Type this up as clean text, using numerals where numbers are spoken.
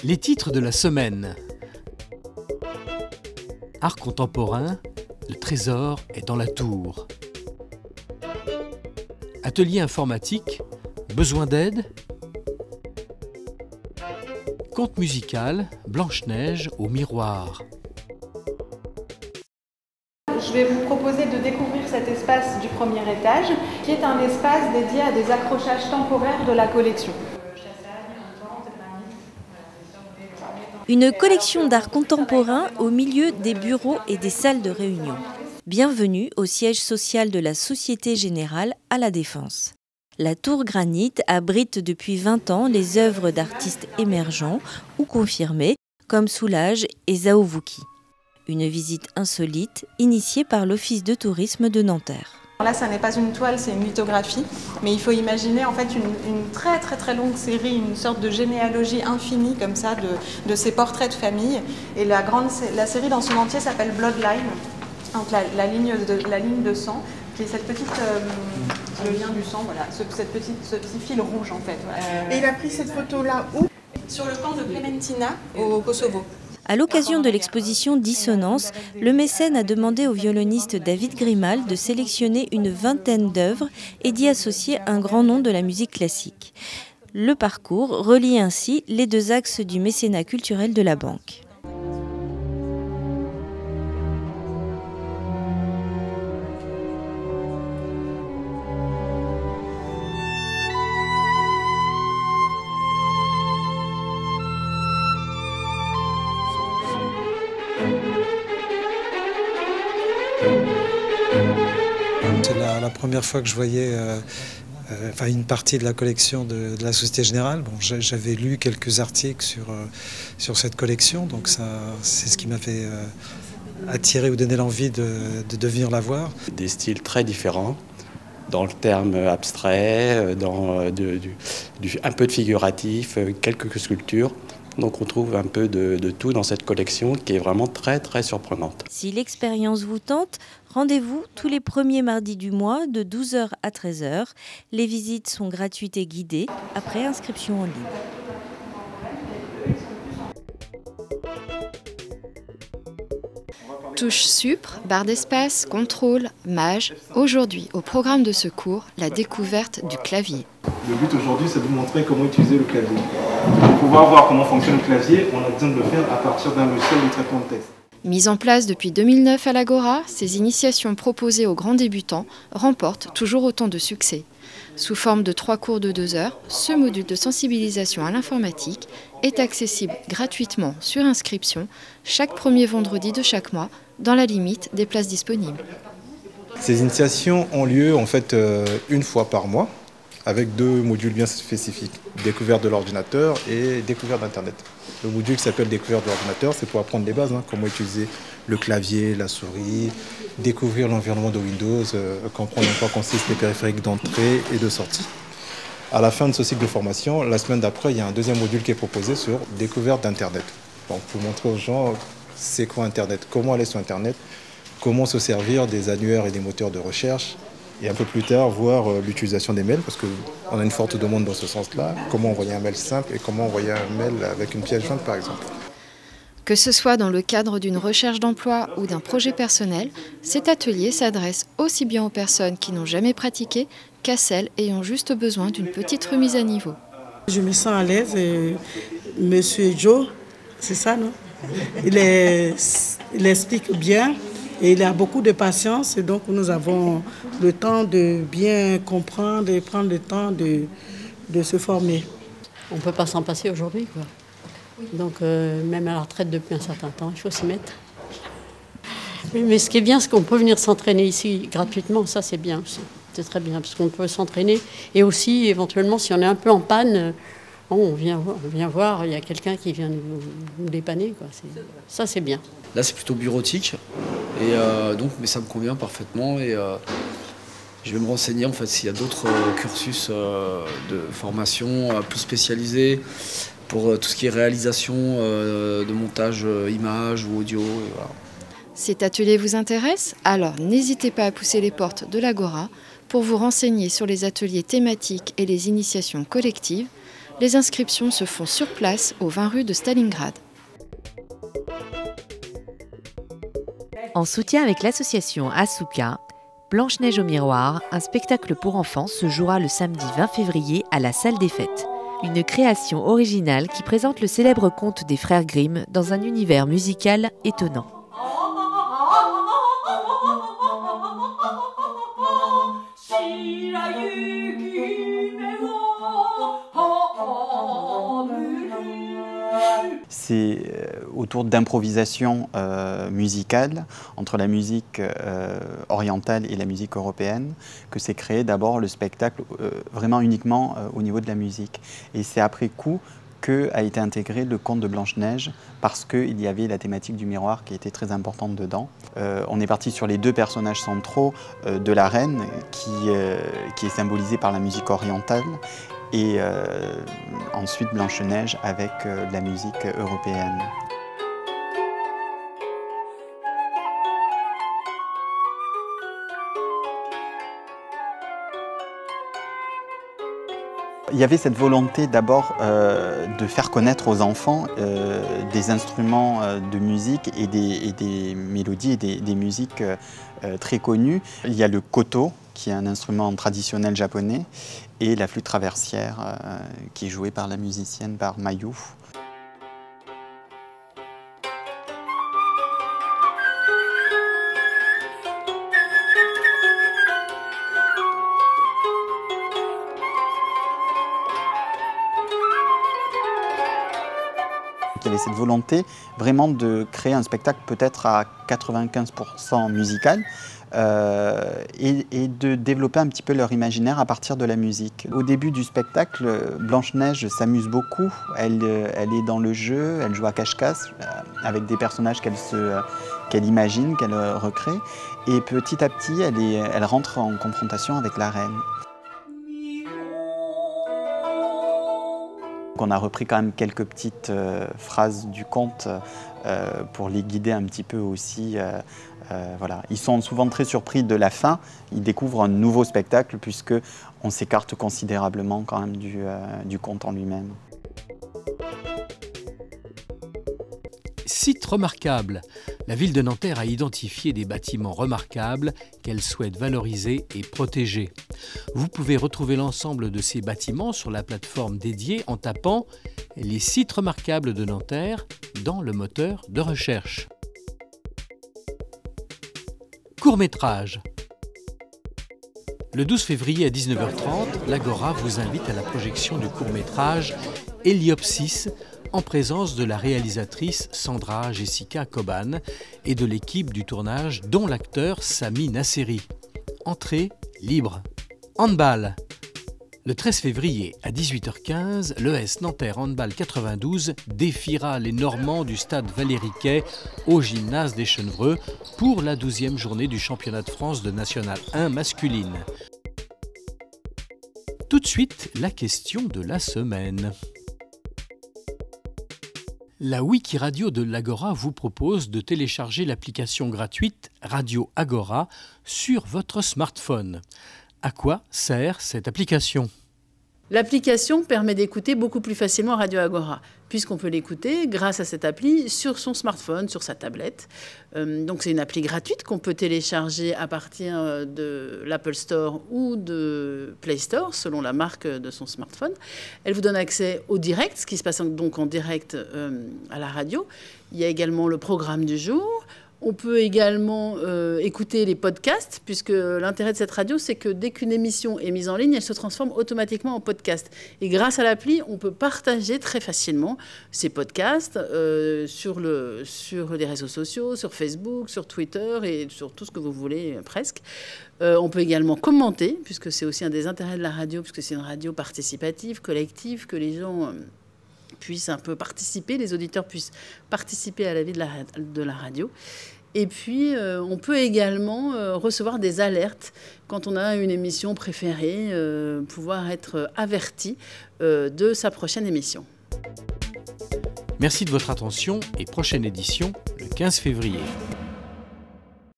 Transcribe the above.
Les titres de la semaine. Art contemporain, le trésor est dans la tour. Atelier informatique, besoin d'aide. Conte musical, Blanche-Neige au miroir. Je vais vous proposer de découvrir cet espace du premier étage, qui est un espace dédié à des accrochages temporaires de la collection. Une collection d'art contemporain au milieu des bureaux et des salles de réunion. Bienvenue au siège social de la Société Générale à La Défense. La tour granite abrite depuis 20 ans les œuvres d'artistes émergents ou confirmés comme Soulage et Zaouvuki. Une visite insolite initiée par l'Office de tourisme de Nanterre. Là, ça n'est pas une toile, c'est une lithographie, mais il faut imaginer en fait une très longue série, une sorte de généalogie infinie comme ça de ces portraits de famille. Et la série dans son entier s'appelle Bloodline, donc la ligne de sang, qui est cette petite, le lien du sang, voilà, ce petit fil rouge en fait. Voilà. Et il a pris cette photo-là où? Sur le camp de Clementina au Kosovo. À l'occasion de l'exposition Dissonance, le mécène a demandé au violoniste David Grimal de sélectionner une vingtaine d'œuvres et d'y associer un grand nom de la musique classique. Le parcours relie ainsi les deux axes du mécénat culturel de la banque. C'est la première fois que je voyais une partie de la collection de la Société Générale. Bon, j'avais lu quelques articles sur cette collection, donc c'est ce qui m'avait attiré ou donné l'envie de venir la voir. Des styles très différents, dans le terme abstrait, dans un peu de figuratif, quelques sculptures. Donc on trouve un peu de tout dans cette collection qui est vraiment très surprenante. Si l'expérience vous tente, rendez-vous tous les premiers mardis du mois de 12h à 13h. Les visites sont gratuites et guidées après inscription en ligne. Touche Supre, barre d'espace, contrôle, mage. Aujourd'hui, au programme de secours, la découverte du clavier. Le but aujourd'hui, c'est de vous montrer comment utiliser le clavier. Pour pouvoir voir comment fonctionne le clavier, on a besoin de le faire à partir d'un logiciel de traitement de texte. Mise en place depuis 2009 à l'Agora, ces initiations proposées aux grands débutants remportent toujours autant de succès. Sous forme de 3 cours de 2 heures, ce module de sensibilisation à l'informatique est accessible gratuitement sur inscription chaque premier vendredi de chaque mois, dans la limite des places disponibles. Ces initiations ont lieu en fait une fois par mois, avec 2 modules bien spécifiques, découverte de l'ordinateur et découverte d'Internet. Le module qui s'appelle découverte de l'ordinateur, c'est pour apprendre les bases, comment utiliser le clavier, la souris, découvrir l'environnement de Windows, comprendre en quoi consistent les périphériques d'entrée et de sortie. À la fin de ce cycle de formation, la semaine d'après, il y a un deuxième module qui est proposé sur découverte d'Internet. Donc pour montrer aux gens c'est quoi Internet, comment aller sur Internet, comment se servir des annuaires et des moteurs de recherche, et un peu plus tard, voir l'utilisation des mails, parce qu'on a une forte demande dans ce sens-là. Comment envoyer un mail simple et comment envoyer un mail avec une pièce jointe, par exemple. Que ce soit dans le cadre d'une recherche d'emploi ou d'un projet personnel, cet atelier s'adresse aussi bien aux personnes qui n'ont jamais pratiqué qu'à celles ayant juste besoin d'une petite remise à niveau. Je me sens à l'aise. Monsieur Joe, c'est ça, non? Il explique bien. Et il a beaucoup de patience et donc nous avons le temps de bien comprendre et prendre le temps de se former. On ne peut pas s'en passer aujourd'hui, quoi. Donc même à la retraite depuis un certain temps, il faut s'y mettre. Mais ce qui est bien, c'est qu'on peut venir s'entraîner ici gratuitement, ça c'est bien aussi. C'est très bien parce qu'on peut s'entraîner et aussi éventuellement si on est un peu en panne, on vient voir, il y a quelqu'un qui vient nous dépanner, quoi. Ça c'est bien. Là c'est plutôt bureautique et mais ça me convient parfaitement et je vais me renseigner en fait s'il y a d'autres cursus de formation plus spécialisés pour tout ce qui est réalisation de montage image ou audio. Et voilà. Cet atelier vous intéresse? Alors n'hésitez pas à pousser les portes de l'Agora pour vous renseigner sur les ateliers thématiques et les initiations collectives. Les inscriptions se font sur place au 20 rue de Stalingrad. En soutien avec l'association Asuka, Blanche-Neige au miroir, un spectacle pour enfants se jouera le samedi 20 février à la salle des fêtes. Une création originale qui présente le célèbre conte des frères Grimm dans un univers musical étonnant. C'est autour d'improvisation musicale entre la musique orientale et la musique européenne que s'est créé d'abord le spectacle vraiment uniquement au niveau de la musique. Et c'est après coup qu'a été intégré le conte de Blanche-Neige parce qu'il y avait la thématique du miroir qui était très importante dedans. On est parti sur les deux personnages centraux de la reine qui est symbolisée par la musique orientale et ensuite Blanche-Neige avec la musique européenne. Il y avait cette volonté d'abord de faire connaître aux enfants des instruments de musique et des mélodies et des musiques très connues. Il y a le koto, qui est un instrument traditionnel japonais, et la flûte traversière, qui est jouée par la musicienne, par Mayu. Il y avait cette volonté vraiment de créer un spectacle peut-être à 95% musical et de développer un petit peu leur imaginaire à partir de la musique. Au début du spectacle, Blanche-Neige s'amuse beaucoup, elle est dans le jeu, elle joue à cache-cache avec des personnages qu'elle imagine, qu'elle recrée, et petit à petit elle rentre en confrontation avec la reine. On a repris quand même quelques petites phrases du conte pour les guider un petit peu aussi. Voilà. Ils sont souvent très surpris de la fin, ils découvrent un nouveau spectacle puisqu'on s'écarte considérablement quand même du conte en lui-même. Site remarquable. La ville de Nanterre a identifié des bâtiments remarquables qu'elle souhaite valoriser et protéger. Vous pouvez retrouver l'ensemble de ces bâtiments sur la plateforme dédiée en tapant « Les sites remarquables de Nanterre » dans le moteur de recherche. Court-métrage. Le 12 février à 19h30, l'Agora vous invite à la projection du court-métrage « Héliopsis » en présence de la réalisatrice Sandra Jessica Coban et de l'équipe du tournage dont l'acteur Sami Nasseri. Entrée libre. Handball. Le 13 février à 18h15, l'ES Nanterre Handball 92 défiera les Normands du stade Valéry-Quay au gymnase des Chenevreux pour la 12e journée du championnat de France de National 1 masculine. Tout de suite, la question de la semaine. La Wikiradio de l'Agora vous propose de télécharger l'application gratuite Radio Agora sur votre smartphone. À quoi sert cette application ? L'application permet d'écouter beaucoup plus facilement Radio Agora, puisqu'on peut l'écouter grâce à cette appli sur son smartphone, sur sa tablette. Donc c'est une appli gratuite qu'on peut télécharger à partir de l'Apple Store ou de Play Store, selon la marque de son smartphone. Elle vous donne accès au direct, ce qui se passe donc en direct à la radio. Il y a également le programme du jour. On peut également écouter les podcasts, puisque l'intérêt de cette radio, c'est que dès qu'une émission est mise en ligne, elle se transforme automatiquement en podcast. Et grâce à l'appli, on peut partager très facilement ces podcasts sur les réseaux sociaux, sur Facebook, sur Twitter et sur tout ce que vous voulez presque. On peut également commenter, puisque c'est aussi un des intérêts de la radio, puisque c'est une radio participative, collective, que les gens puissent un peu participer, les auditeurs puissent participer à la vie de la radio. Et puis, on peut également recevoir des alertes quand on a une émission préférée, pouvoir être averti de sa prochaine émission. Merci de votre attention et prochaine édition le 15 février.